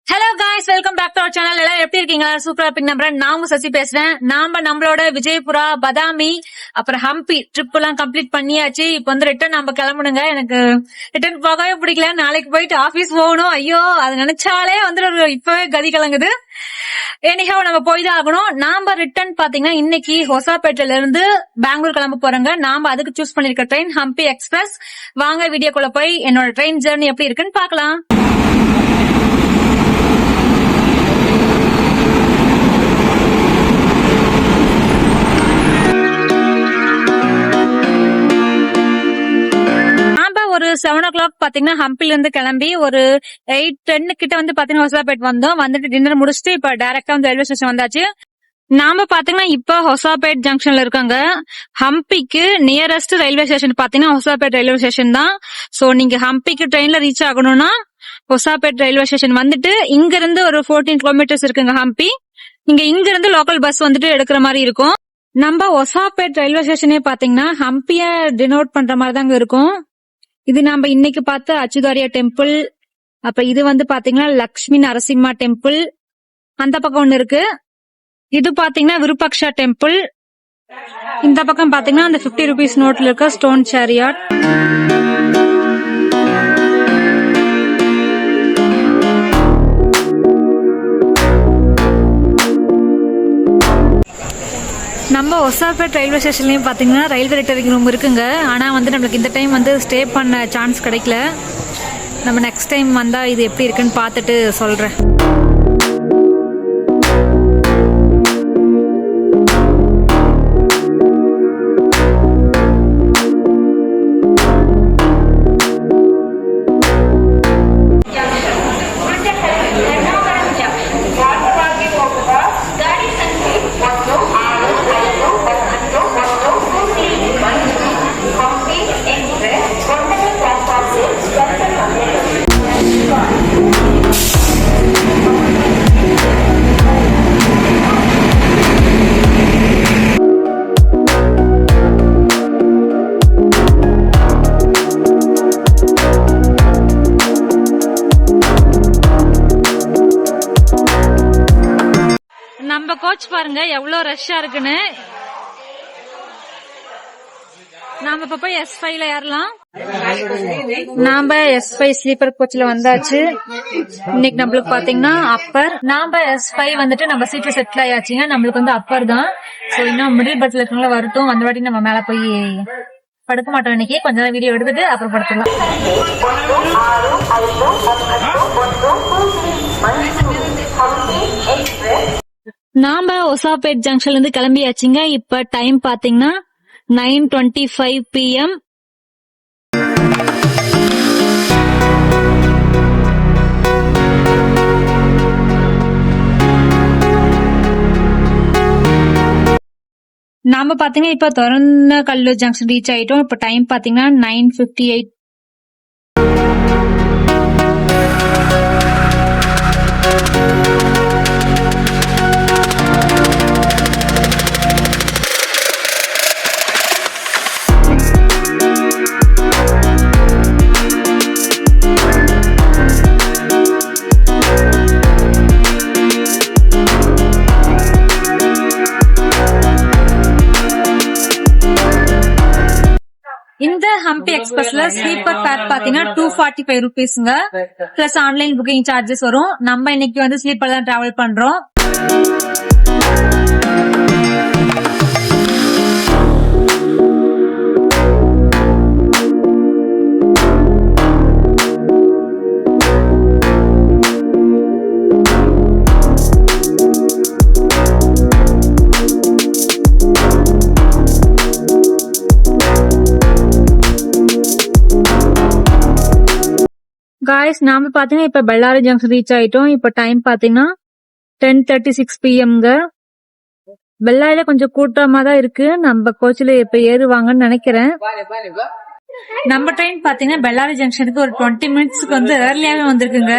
Hello guys, welcome back to our channel. எல்லாம் எப்படி இருக்கீங்க? சூப்பரா இருப்பீங்க நம்புறேன். நாம சசி பேசுறேன். நம்மளோட விஜயபுரா, பதாமி, அப்புறம் ஹம்பி ட்ரிப் எல்லாம் கம்ப்ளீட் பண்ணியாச்சு. இப்ப வந்து ரிட்டர்ன் நம்ம கிளம்பணுங்க. எனக்கு ரிட்டர்ன் போகவே பிடிக்கல. நாளைக்கு போயிட்டு ஆபீஸ் போகணும். ஐயோ, அது நினைச்சாலே வந்து இப்பவே கதி கலங்குது. எனிஹாவ் நம்ம போய் தான் ஆகணும். நாம ரிட்டர்ன் பாத்தீங்கன்னா இன்னைக்கு ஹொசாப்பேட்டையில இருந்து பெங்களூர் கிளம்ப போறோங்க. நாம அதுக்கு சூஸ் பண்ணிருக்க ட்ரெயின் ஹம்பி எக்ஸ்பிரஸ். வாங்க வீடியோக்குள்ள போய் என்னோட ட்ரெயின் ஜர்னி எப்படி இருக்குன்னு பாக்கலாம். ஒரு 7 o'clock பாத்தீங்கன்னா ஹம்பில இருந்து கிளம்பி ஒரு 8:10 கிட்ட வந்து பாத்தீங்கன்னா ஹொசாப்பேட் வந்தோம். வந்துட்டு டின்னர் முடிச்சுட்டு இப்ப டைரக்டா வந்து ரயில்வே ஸ்டேஷன் வந்தாச்சு. நாம பாத்தீங்கன்னா இப்ப ஹொசாப்பேட் ஜங்ஷன்ல இருக்காங்க. ஹம்பிக்கு நியரஸ்ட் ரயில்வே ஸ்டேஷன் பாத்தீங்கன்னா ஹொசாப்பேட் ரயில்வே ஸ்டேஷன் தான். சோ நீங்க ஹம்பிக்கு ட்ரெயின்ல ரீச் ஆகணும்னா ஹொசாப்பேட் ரயில்வே ஸ்டேஷன் வந்துட்டு இங்க இருந்து ஒரு 14 கிலோமீட்டர்ஸ் இருக்குங்க ஹம்பி. நீங்க இங்க இருந்து லோக்கல் பஸ் வந்துட்டு எடுக்கிற மாதிரி இருக்கும். நம்ம ஹொசாப்பேட் ரயில்வே ஸ்டேஷனே பாத்தீங்கன்னா ஹம்பிய டினோட் பண்ற மாதிரி தாங்க இருக்கும். இது நாம இன்னைக்கு பார்த்த அச்சுதாரியா டெம்பிள், அப்ப இது வந்து பாத்தீங்கன்னா லக்ஷ்மி நரசிம்மா டெம்பிள். அந்த பக்கம் ஒண்ணு இருக்கு. இது பாத்தீங்கன்னா விருபாக்ஷா டெம்பிள். இந்த பக்கம் பாத்தீங்கன்னா அந்த 50 rupees நோட்ல இருக்க ஸ்டோன் சேரியாட். நம்ம ஹொசாப்பேட் ரயில்வே ஸ்டேஷன்லயும் பாத்தீங்கன்னா ரயில்வே ரிட்டர்னிங் ரூம் இருக்குங்க. ஆனா வந்து நம்மளுக்கு இந்த டைம் வந்து ஸ்டே பண்ண சான்ஸ் கிடைக்கல. நம்ம நெக்ஸ்ட் டைம் வந்தா இது எப்படி இருக்குன்னு பார்த்துட்டு சொல்றேன். நம்ம கோச் பாருங்க எவ்வளவு ரஷ்ஷா இருக்குன்னு. நாம இப்ப போய் S5ல ஏறலாம். நாம S5 ஸ்லீப்பர் கோச்ல வந்தாச்சு. இன்னைக்கு நம்மளுக்கு பாத்தீங்கன்னா அப்பர். நாம S5 வந்துட்டு நம்ம சீட்ல செட்டில் ஆயாச்சுங்க. நம்மளுக்கு வந்து அப்பர் தான். சோ இன்னும் மிடில் பர்த்ல இருக்கவங்கள வரட்டும். அந்த வாட்டி நம்ம மேல போய் படுக்க மாட்டோம். இன்னைக்கு கொஞ்ச நேரம் வீடியோ எடுத்துட்டு அப்புறம் படுத்துக்கலாம். நாம ஹொசாப்பேட் ஜங்ஷன்ல இருந்து கிளம்பியாச்சுங்க. இப்ப டைம் பாத்தீங்கன்னா 9:25 PM. நாம பாத்தீங்கன்னா இப்ப தொரந்த கல்லூர் ஜங்ஷன் ரீச் ஆயிட்டோம். இப்ப டைம் பாத்தீங்கன்னா 9:58. இந்த ஹம்பி எக்ஸ்பிரஸ்ல ஸ்லீப்பர் பேர் பாத்தீங்கன்னா 245 rupeesங்க. பிளஸ் ஆன்லைன் புக்கிங் சார்ஜஸ் வரும். நம்ம இன்னைக்கு வந்து ஸ்லீப்பர் தான் டிராவல் பண்றோம். காய்ஸ், நாம பாத்தீங்கன்னா இப்ப பெல்லாரி ஜங்ஷன் ரீச் ஆயிட்டோம். இப்ப டைம் பாத்தீங்கன்னா 10:36 PMங்க. பெல்லாரில கொஞ்சம் கூட்டமா தான் இருக்கு. நம்ம கோச்சில இப்ப ஏறுவாங்கன்னு நினைக்கிறேன். நம்ம ட்ரெயின் பாத்தீங்கன்னா பெல்லாரி ஜங்ஷனுக்கு ஒரு 20 minutesக்கு வந்து ஏர்லியாவே வந்திருக்குங்க.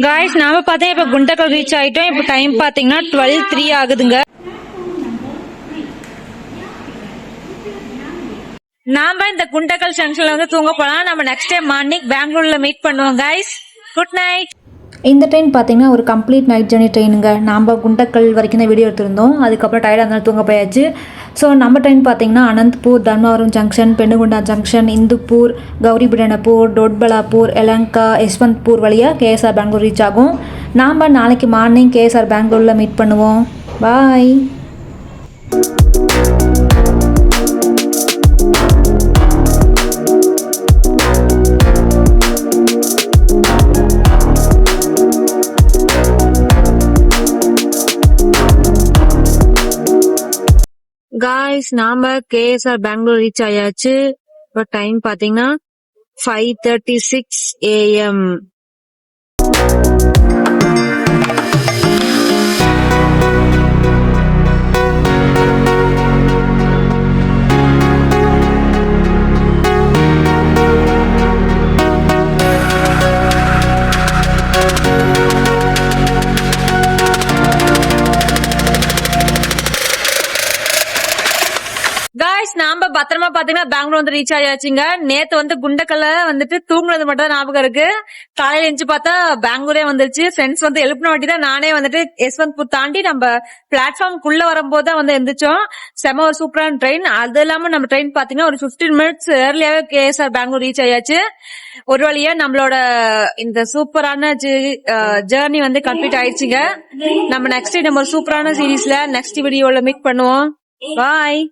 காய்ஸ் நாம பாத்தீங்கன்னா இப்ப குண்டக்கல் ரீச் ஆயிட்டோம். இப்ப டைம் பாத்தீங்கன்னா 12:03 ஆகுதுங்க. நாம இந்த குண்டக்கல் ஜங்ஷன்ல வந்து தூங்க போலாம். நம்ம நெக்ஸ்ட் டே மார்னிங் பெங்களூர்ல மீட் பண்ணுவோம் गाइस. Good night. இந்த ட்ரெயின் பார்த்தீங்கன்னா ஒரு கம்ப்ளீட் நைட் ஜர்னி ட்ரெயினுங்க. நாம் குண்டக்கல் வரைக்கும் தான் வீடியோ எடுத்திருந்தோம். அதுக்கப்புறம் டயர்டாக இருந்தாலும் தூங்க போயாச்சு. ஸோ நம்ம ட்ரெயின் பார்த்தீங்கன்னா அனந்த்பூர், தர்மவரம் ஜங்ஷன், பெண்ணுகுண்டா ஜங்ஷன், இந்துப்பூர், கௌரிபிடனப்பூர், டோட்பலாப்பூர், எலங்கா, யஷ்வந்த்பூர் வழியாக கேஎஸ்ஆர் பெங்களூர் ரீச் ஆகும். நாம் நாளைக்கு மார்னிங் கேஎஸ்ஆர் பெங்களூரில் மீட் பண்ணுவோம். பாய். गाइस நாம கேஎஸ்ஆர் பெங்களூர் ரீச் ஆயாச்சு. இப்போ டைம் பாத்தீங்கன்னா 5:36 AM. गाइस நாம பத்திரமா பாத்தீங்கன்னா பெங்களூர் வந்து ரீச் ஆயாச்சுங்க. நேத்து வந்து குண்டக்கல்ல வந்துட்டு தூங்குனது மட்டும் தான் ஞாபகம் இருக்கு. காலையில எஞ்சி பார்த்தா பெங்களூரே வந்துருச்சு. ஃப்ரெண்ட்ஸ் வந்து எழுப்பின வாட்டி தான் நானே வந்துட்டு யஷ்வந்த்பூர் தாண்டி நம்ம பிளாட்ஃபார்ம்குள்ள வரும்போது தான் வந்து எந்திரிச்சோம். செம ஒரு சூப்பரான ட்ரெயின். அது இல்லாம நம்ம ட்ரெயின் பாத்தீங்கன்னா ஒரு 15 மினிட்ஸ் ஏர்லியாவே கேஎஸ்ஆர் பெங்களூர் ரீச் ஆயாச்சு. ஒரு வழியா நம்மளோட இந்த சூப்பரான ஜேர்னி வந்து கம்ப்ளீட் ஆயிடுச்சுங்க. நம்ம நெக்ஸ்ட் நம்ம ஒரு சூப்பரான சீரீஸ்ல நெக்ஸ்ட் வீடியோல மீட் பண்ணுவோம். பாய்.